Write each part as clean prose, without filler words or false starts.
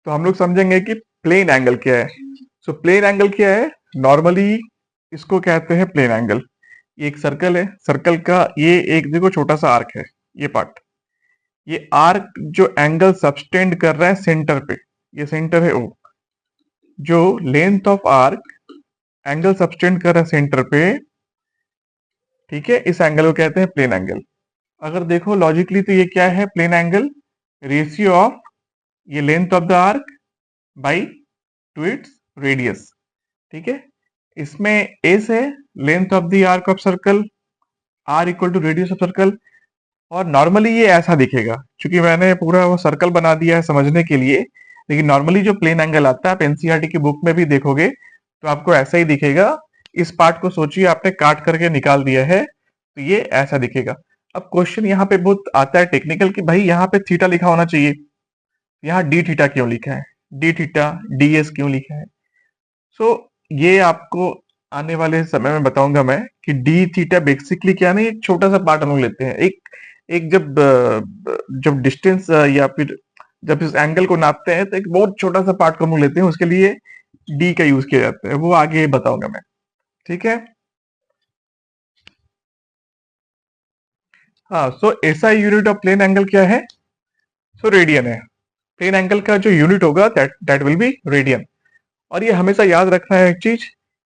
तो हम लोग समझेंगे कि प्लेन एंगल क्या है। सो प्लेन एंगल क्या है, नॉर्मली इसको कहते हैं प्लेन एंगल। ये एक सर्कल है, सर्कल का ये एक देखो छोटा सा आर्क है, ये पार्ट, ये आर्क जो एंगल सबटेंड कर रहा है सेंटर पे, ये सेंटर है ओ, जो length of arc angle subtend कर रहा है सेंटर पे, ठीक है, इस एंगल को कहते हैं प्लेन एंगल। अगर देखो लॉजिकली तो ये क्या है, प्लेन एंगल रेशियो ऑफ ये length of the arc by to its radius, ठीक है। इसमें एस है length of the arc of circle, R equal to radius of circle. और नॉर्मली ये ऐसा दिखेगा, क्योंकि मैंने पूरा वो सर्कल बना दिया है समझने के लिए, लेकिन नॉर्मली जो प्लेन एंगल आता है आप एनसीईआरटी की बुक में भी देखोगे तो आपको ऐसा ही दिखेगा। इस पार्ट को सोचिए आपने काट करके निकाल दिया है तो ये ऐसा दिखेगा। अब क्वेश्चन यहाँ पे बहुत आता है टेक्निकल कि भाई यहाँ पे थीटा लिखा होना चाहिए, यहाँ डी थीटा क्यों लिखा है, डी थीटा डी एस क्यों लिखा है। सो ये आपको आने वाले समय में बताऊंगा मैं कि डी थीटा बेसिकली क्या नहीं, एक छोटा सा पार्ट हम लोग लेते हैं, एक एक जब डिस्टेंस या फिर जब इस एंगल को नापते हैं तो एक बहुत छोटा सा पार्ट को हम लोग लेते हैं, उसके लिए डी का यूज किया जाता है, वो आगे बताऊंगा मैं, ठीक है। हाँ, सो ऐसा यूनिट ऑफ प्लेन एंगल क्या है, सो रेडियन है। प्लेन एंगल का जो यूनिट होगा that that will B radian. और ये हमेशा याद रखना है एक चीज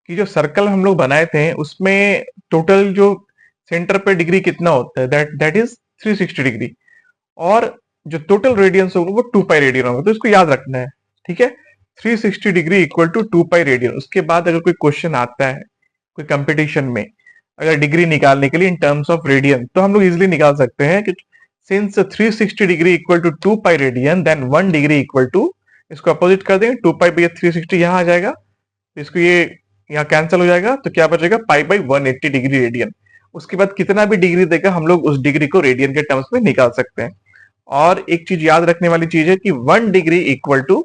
कि जो सर्कल हम लोग बनाए थे उसमें टोटल जो सेंटर पे डिग्री कितना होता है, दैट दैट इज 360 डिग्री, और जो टोटल रेडियंस होगा वो 2 पाई रेडियन होगा, तो इसको याद रखना है, ठीक है। 360 degree equal to 2 pi radian. उसके बाद अगर कोई क्वेश्चन आता है कोई कंपटीशन में, अगर डिग्री निकालने के लिए इन टर्म्स ऑफ रेडियन, तो हम लोग इजिली निकाल सकते हैं कि since 360 degree equal to 2 pi radian then 1 degree equal to, इसको अपोजिट कर देंगे, 2 पाई बाई 360 यहाँ आ जाएगा, तो इसको ये यहाँ कैंसिल हो जाएगा, तो क्या बचेगा पाई बाई 180 डिग्री रेडियन। उसके बाद कितना भी डिग्री देगा हम लोग उस डिग्री को रेडियन के टर्म्स में निकाल सकते हैं। और एक चीज याद रखने वाली चीज है कि 1 डिग्री इक्वल टू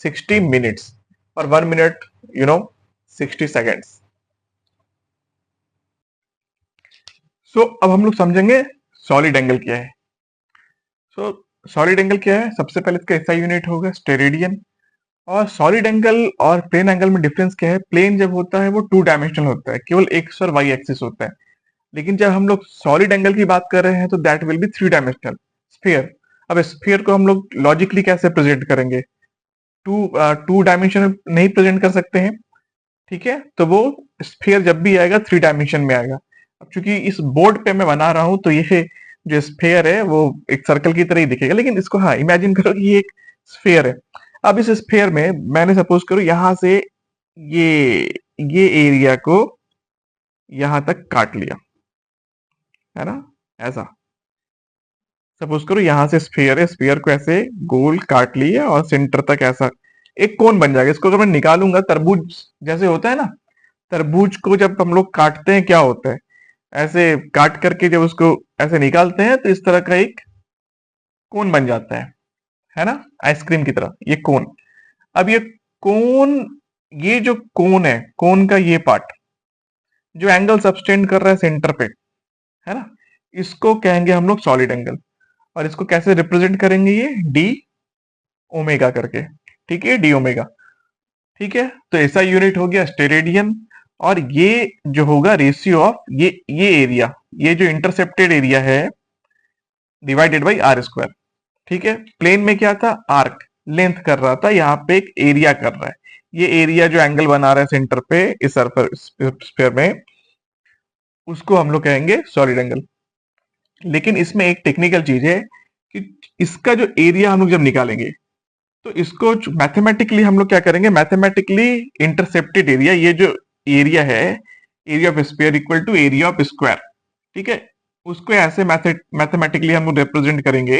60 मिनट्स, और 1 मिनट 60 सेकेंड्स। सो अब हम लोग समझेंगे सॉलिड एंगल क्या है। सो सॉलिड एंगल क्या है, सबसे पहले इसका एसआई यूनिट होगा स्टेरेडियन। और सॉलिड एंगल और प्लेन एंगल में डिफरेंस क्या है, प्लेन जब होता है वो 2 डायमेंशनल होता है, केवल एक्स और वाई एक्सिस होता है, लेकिन जब हम लोग सॉलिड एंगल की बात कर रहे हैं तो that will B 3 dimensional sphere. अब स्फीयर को हम लोग लॉजिकली कैसे प्रेजेंट करेंगे, टू डायमेंशन नहीं प्रेजेंट कर सकते हैं, ठीक है, तो वो स्फीयर जब भी आएगा 3 डायमेंशन में आएगा। अब चूंकि इस बोर्ड पे मैं बना रहा हूं तो ये जो स्फीयर है वो एक सर्कल की तरह ही दिखेगा, लेकिन इसको हाँ इमेजिन करो कि ये एक स्फीयर है। अब इस स्फीयर में मैंने सपोज करो यहां से ये ये एरिया को यहां तक काट लिया, है ना, ऐसा सपोज करो यहां से स्फीयर है, स्फीयर को ऐसे गोल काट लिया और सेंटर तक ऐसा एक कोन बन जाएगा। इसको अगर मैं निकालूंगा, तरबूज जैसे होता है ना, तरबूज को जब हम लोग काटते हैं क्या होता है, ऐसे काट करके जब उसको ऐसे निकालते हैं तो इस तरह का एक कोन बन जाता है ना, आइसक्रीम की तरह ये कोन। अब ये कोन, ये जो कोन है, कोन का ये पार्ट जो एंगल सबटेंड कर रहा है सेंटर पे, है ना, इसको कहेंगे हम लोग सॉलिड एंगल। और इसको कैसे रिप्रेजेंट करेंगे, ये डी ओमेगा करके, ठीक है, डी ओमेगा, ठीक है। तो ऐसा यूनिट हो गया स्टेरेडियन। और ये जो होगा रेशियो ऑफ ये एरिया, ये जो इंटरसेप्टेड एरिया है डिवाइडेड बाई आर स्क्वायर, ठीक है। प्लेन में क्या था, आर्क लेंथ कर रहा था, यहाँ पे एक एरिया कर रहा है, ये एरिया जो एंगल बना रहा है सेंटर पे इस स्फीयर में, उसको हम लोग कहेंगे सॉलिड एंगल। लेकिन इसमें एक टेक्निकल चीज है कि इसका जो एरिया हम लोग जब निकालेंगे तो इसको मैथमेटिकली हम लोग क्या करेंगे, मैथमेटिकली इंटरसेप्टेड एरिया, ये जो एरिया है, area of square equal to area of square, ठीक है, उसको ऐसे मैथमेटिकली हम लोग रिप्रेजेंट करेंगे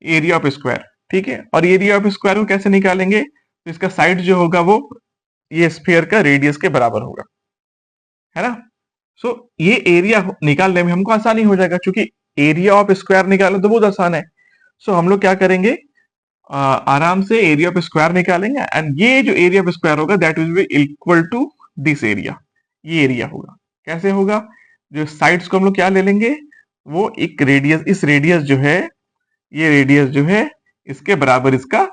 एरिया ऑफ स्क्वायर, ठीक है। और एरिया ऑफ स्क्वायर को कैसे निकालेंगे, तो इसका साइड जो होगा वो ये स्फीयर का रेडियस के बराबर होगा, है ना। सो ये एरिया निकालने में हमको आसानी हो जाएगा, क्योंकि एरिया ऑफ स्क्वायर निकालना तो बहुत आसान है। सो हम लोग क्या करेंगे, आराम से एरिया ऑफ स्क्वायर निकालेंगे, एंड ये जो एरिया ऑफ स्क्वायर होगा that will be equal to this area, ये एरिया होगा। कैसे होगा, जो साइड्स को हम लोग क्या ले लेंगे, वो एक रेडियस, इस रेडियस जो है, ये रेडियस जो है इसके बराबर इसका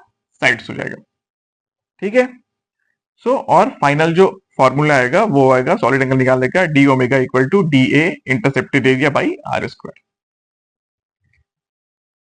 साइड्स हो जाएगा। ठीक है। सो और फाइनल जो फॉर्मूला आएगा वो आएगा सॉलिड एंगल निकालने का D omega equal to D A intercepted area by R square.